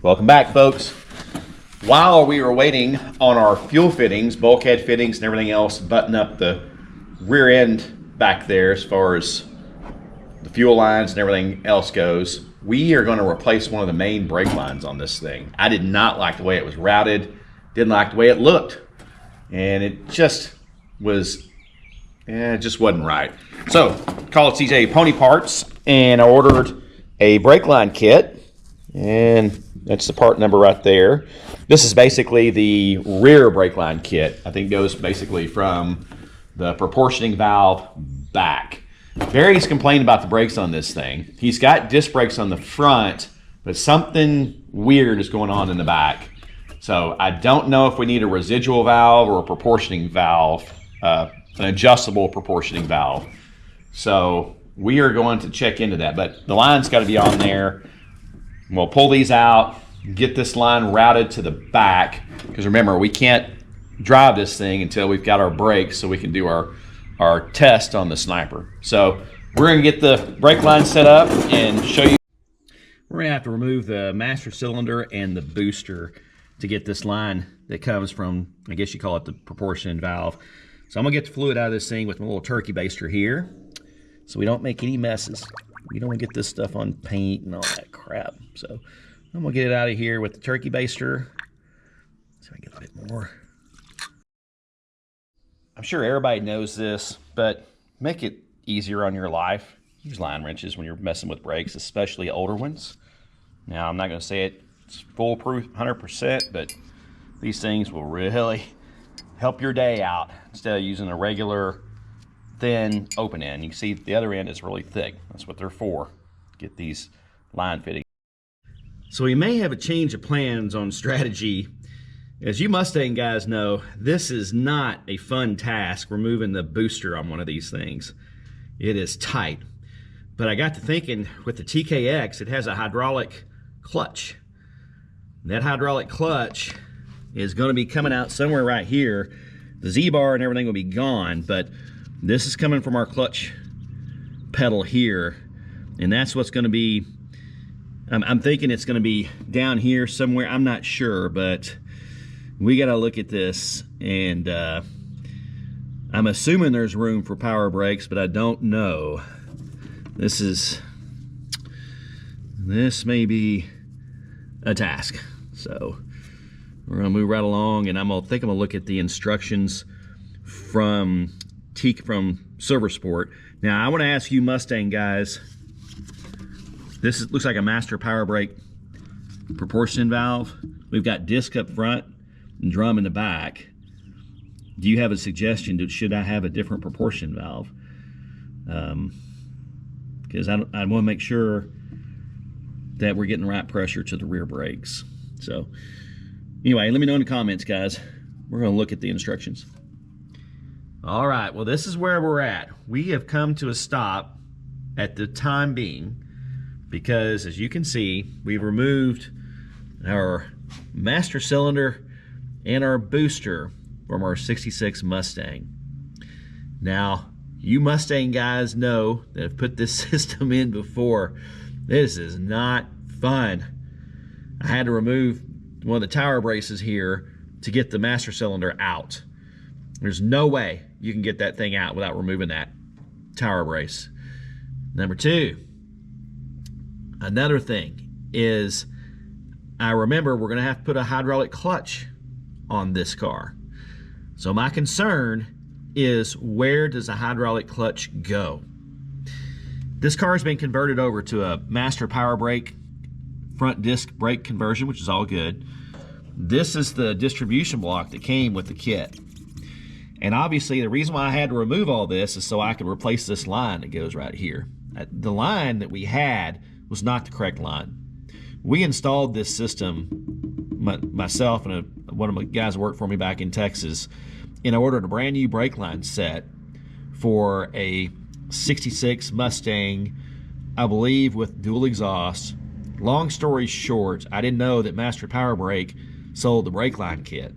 Welcome back, folks. While we were waiting on our fuel fittings, bulkhead fittings, and everything else, button up the rear end back there as far as the fuel lines and everything else goes, we are going to replace one of the main brake lines on this thing. I did not like the way it was routed, didn't like the way it looked, and it just was, it just wasn't right. So, called CJ Pony Parts, and I ordered a brake line kit. And that's the part number right there. This is basically the rear brake line kit. I think it goes basically from the proportioning valve back. Barry's complained about the brakes on this thing. He's got disc brakes on the front, but something weird is going on in the back. So I don't know if we need a residual valve or a proportioning valve, an adjustable proportioning valve. So we are going to check into that, but the line's got to be on there. We'll pull these out, get this line routed to the back, because remember, we can't drive this thing until we've got our brakes so we can do our test on the Sniper. So we're going to get the brake line set up and show you. We're going to have to remove the master cylinder and the booster to get this line that comes from, I guess you call it the proportion valve. So I'm going to get the fluid out of this thing with my little turkey baster here so we don't make any messes. We don't want to get this stuff on paint and all that crap. So I'm going to get it out of here with the turkey baster. So I get a bit more. I'm sure everybody knows this, but make it easier on your life. Use line wrenches when you're messing with brakes, especially older ones. Now, I'm not going to say it's foolproof 100%, but these things will really help your day out instead of using a regular thin open end. You can see the other end is really thick. That's what they're for. Get these line fittings. So we may have a change of plans on strategy. As you Mustang guys know, this is not a fun task removing the booster on one of these things. It is tight. But I got to thinking, with the TKX, it has a hydraulic clutch. That hydraulic clutch is going to be coming out somewhere right here. The Z-bar and everything will be gone, but this is coming from our clutch pedal here, and that's what's going to be, I'm thinking it's going to be down here somewhere. I'm not sure, but we got to look at this, and I'm assuming there's room for power brakes, but I don't know. This may be a task. So we're going to move right along, and I'm going to look at the instructions from Silver Sport. Now, I want to ask you Mustang guys, looks like a master power brake proportion valve. We've got disc up front and drum in the back. Do you have a suggestion? Should I have a different proportion valve? Because I want to make sure that we're getting the right pressure to the rear brakes. So anyway, let me know in the comments, guys. We're going to look at the instructions. All right, well, this is where we're at. We have come to a stop at the time being because, as you can see, we've removed our master cylinder and our booster from our 66 Mustang. Now, you Mustang guys know that have put this system in before. This is not fun. I had to remove one of the tower braces here to get the master cylinder out. There's no way you can get that thing out without removing that tower brace. Number two, another thing is, I remember we're going to have to put a hydraulic clutch on this car. So my concern is, where does a hydraulic clutch go? This car has been converted over to a master power brake front disc brake conversion, which is all good. This is the distribution block that came with the kit. And obviously the reason why I had to remove all this is so I could replace this line that goes right here. The line that we had was not the correct line. We installed this system, myself and one of my guys who worked for me back in Texas, and I ordered a brand new brake line set for a 66 Mustang, I believe with dual exhaust. Long story short, I didn't know that Master Power Brake sold the brake line kit.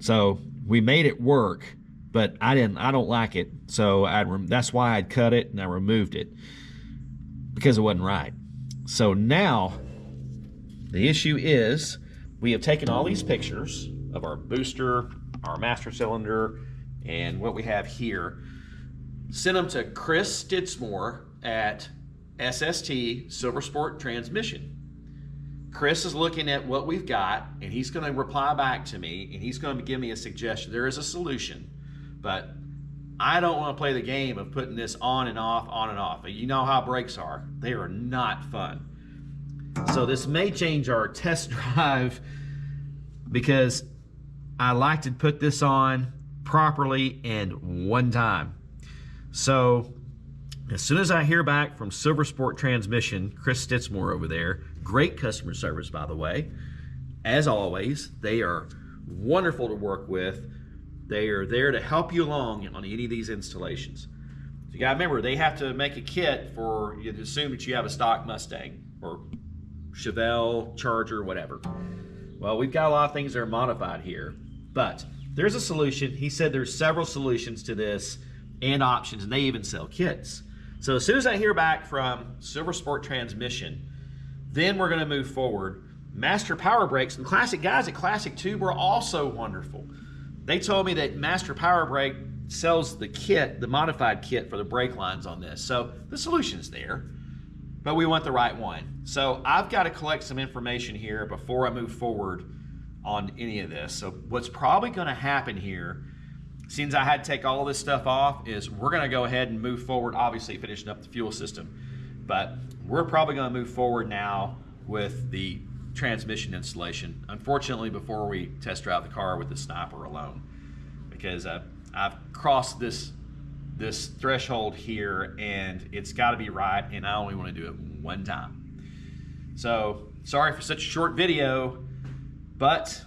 So we made it work, but I don't like it. So that's why I'd cut it and I removed it, because it wasn't right. So now The issue is we have taken all these pictures of our booster, our master cylinder, and what we have here, sent them to Chris Stitzmore at SST Silver Sport Transmission. Chris is looking at what we've got, and he's going to reply back to me, and he's going to give me a suggestion. There is a solution, but I don't want to play the game of putting this on and off, on and off. You know how brakes are. They are not fun. So this may change our test drive because I like to put this on properly and one time. So as soon as I hear back from Silver Sport Transmission, Chris Stitzmore over there, great customer service, by the way. As always, they are wonderful to work with. They are there to help you along on any of these installations. So you gotta remember, they have to make a kit for you to assume that you have a stock Mustang or Chevelle, Charger, whatever. Well, we've got a lot of things that are modified here, but there's a solution. He said there's several solutions to this and options, and they even sell kits. So as soon as I hear back from Silver Sport Transmission, then we're going to move forward. Master Power Brakes, and Classic guys at Classic Tube were also wonderful. They told me that Master Power Brake sells the kit, the modified kit for the brake lines on this. So the solution's there, but we want the right one. So I've got to collect some information here before I move forward on any of this. So what's probably going to happen here, since I had to take all this stuff off, is we're going to go ahead and move forward, obviously finishing up the fuel system. But we're probably going to move forward now with the transmission installation. Unfortunately, before we test drive the car with the Sniper alone, because I've crossed this threshold here, and it's got to be right, and I only want to do it one time. So sorry for such a short video, but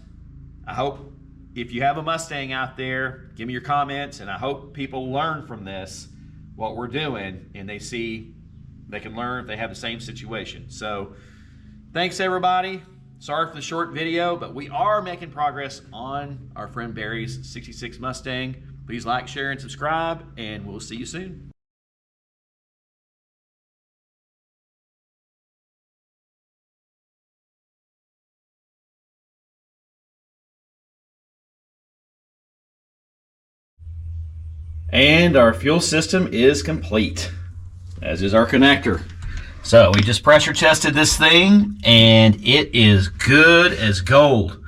I hope if you have a Mustang out there, give me your comments, and I hope people learn from this what we're doing, and they can learn if they have the same situation. So thanks everybody. Sorry for the short video, but we are making progress on our friend Barry's 66 Mustang. Please like, share, and subscribe, and we'll see you soon. And our fuel system is complete, as is our connector. So we just pressure tested this thing, and it is good as gold.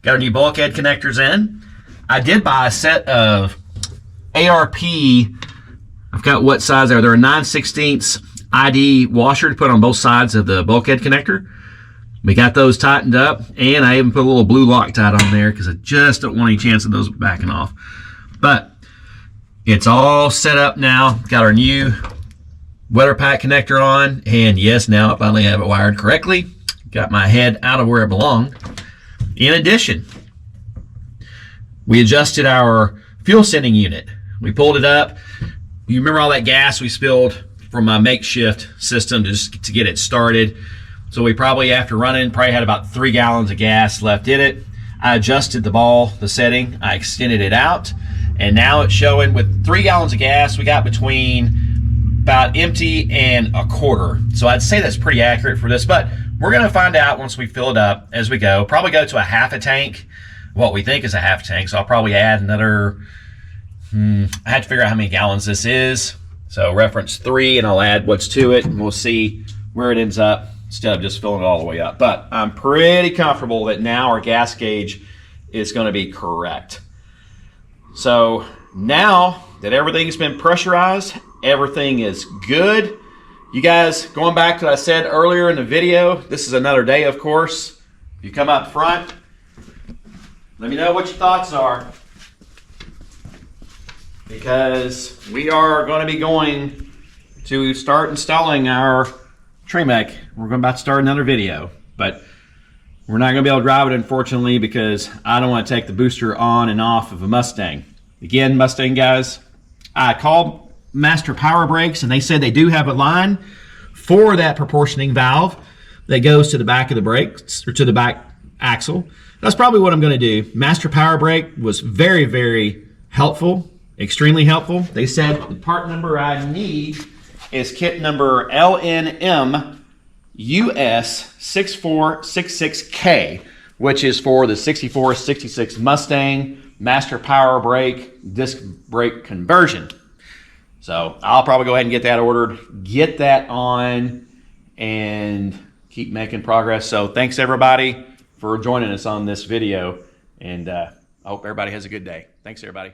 Got our new bulkhead connectors in. I did buy a set of ARP, I've got what size are. They're a 9/16 ID washer to put on both sides of the bulkhead connector. We got those tightened up, and I even put a little blue Loctite on there because I just don't want any chance of those backing off. But it's all set up now. Got our new weather pack connector on, and yes, now I finally have it wired correctly. Got my head out of where it belonged. In addition, we adjusted our fuel sending unit. We pulled it up. You remember all that gas we spilled from my makeshift system to get it started? So we probably, after running, probably had about 3 gallons of gas left in it. I adjusted the setting. I extended it out, and now it's showing with 3 gallons of gas, we got between about empty and a quarter. So I'd say that's pretty accurate for this, but we're gonna find out once we fill it up as we go. Probably go to a half a tank, what we think is a half tank. So I'll probably add another, I had to figure out how many gallons this is. So reference 3, and I'll add what's to it, and we'll see where it ends up instead of just filling it all the way up. But I'm pretty comfortable that now our gas gauge is gonna be correct. So now that everything's been pressurized, everything is good. You guys, going back to what I said earlier in the video, this is another day, of course. If you come up front, let me know what your thoughts are, because we are going to be going to start installing our Tremec. We're about to start another video, but we're not going to be able to drive it, unfortunately, because I don't want to take the booster on and off of a Mustang. Again, Mustang guys, I called Master Power Brakes, and they said they do have a line for that proportioning valve that goes to the back of the brakes, or to the back axle. That's probably what I'm going to do. Master Power Brake was very, very helpful, extremely helpful. They said the part number I need is kit number LNM US6466K, which is for the 64-66 Mustang Master Power Brake disc brake conversion. So I'll probably go ahead and get that ordered, get that on, and keep making progress. So thanks everybody for joining us on this video, and I hope everybody has a good day. Thanks everybody.